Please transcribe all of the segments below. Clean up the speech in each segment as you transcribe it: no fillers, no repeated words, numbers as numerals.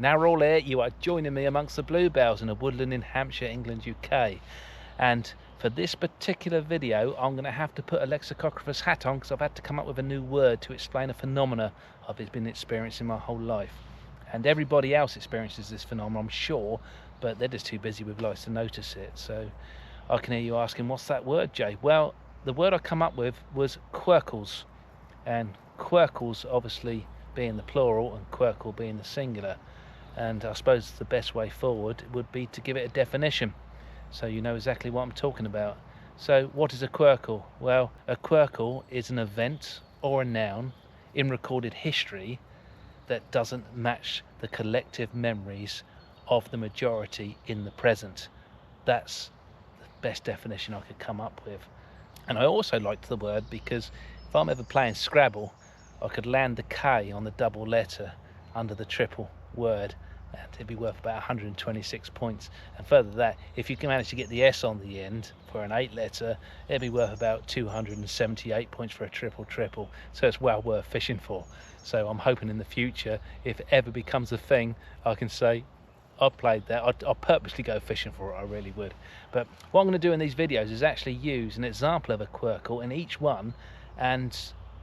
Now we're all here, you are joining me amongst the bluebells in a woodland in Hampshire, England, UK. And for this particular video, I'm going to have to put a lexicographer's hat on because I've had to come up with a new word to explain a phenomena I've been experiencing my whole life. And everybody else experiences this phenomenon, I'm sure, but they're just too busy with life to notice it. So I can hear you asking, what's that word, Jay? Well, the word I come up with was Quirkals. And Quirkals obviously being the plural and Quirkal being the singular. And I suppose the best way forward would be to give it a definition, so you know exactly what I'm talking about. So what is a Quirkal? Well, a Quirkal is an event or a noun in recorded history that doesn't match the collective memories of the majority in the present. That's the best definition I could come up with. And I also liked the word because if I'm ever playing Scrabble, I could land the K on the double letter under the triple word and it'd be worth about 126 points. And further that, if you can manage to get the S on the end for an 8 letter, it'd be worth about 278 points for a triple. So it's well worth fishing for. So I'm hoping in the future, if it ever becomes a thing, I can say I played that. I'll purposely go fishing for it, I really would. But what I'm going to do in these videos is actually use an example of a Quirkal in each one, and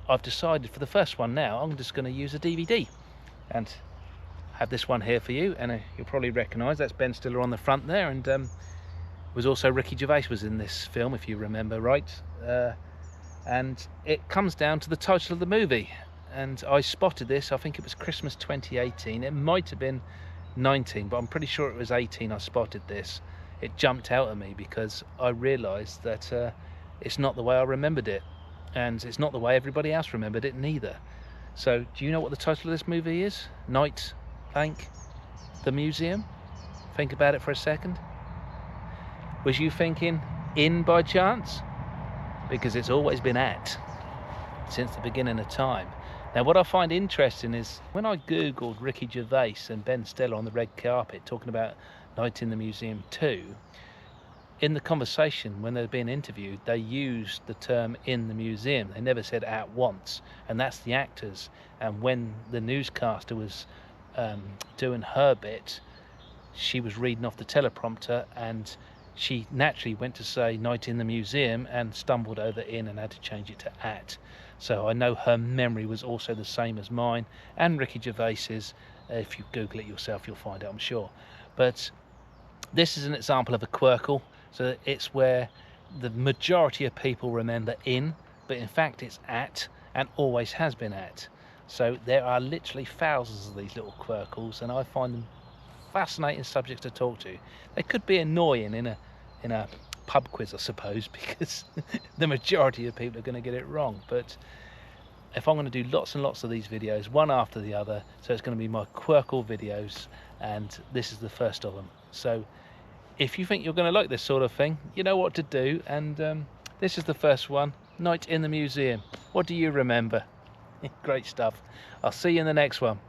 I've decided for the first one now I'm just going to use a DVD and have this one here for you, and you'll probably recognise that's Ben Stiller on the front there, and was also Ricky Gervais was in this film, if you remember right. And it comes down to the title of the movie, and I spotted this, I think it was Christmas 2018, it might have been 19, but I'm pretty sure it was 18 I spotted this. It jumped out at me because I realised that it's not the way I remembered it, and it's not the way everybody else remembered it neither. So do you know what the title of this movie is? Night Thank the Museum? Think about it for a second. Was you thinking in by chance? Because it's always been at since the beginning of time. Now what I find interesting is when I googled Ricky Gervais and Ben Stiller on the red carpet talking about Night in the Museum 2, in the conversation when they were being interviewed, they used the term in the museum. They never said at once, and that's the actors. And when the newscaster was doing her bit, she was reading off the teleprompter and she naturally went to say night in the museum and stumbled over in and had to change it to at. So I know her memory was also the same as mine and Ricky Gervais's. If you Google it yourself, you'll find it, I'm sure. But this is an example of a Quirkal. So it's where the majority of people remember in, but in fact it's at and always has been at. So there are literally thousands of these little Quirkals, and I find them fascinating subjects to talk to. They could be annoying in a pub quiz, I suppose, because the majority of people are going to get it wrong. But if I'm going to do lots and lots of these videos, one after the other, so it's going to be my Quirkal videos, and this is the first of them. So if you think you're going to like this sort of thing, you know what to do, and this is the first one, Night in the Museum. What do you remember? Great stuff. I'll see you in the next one.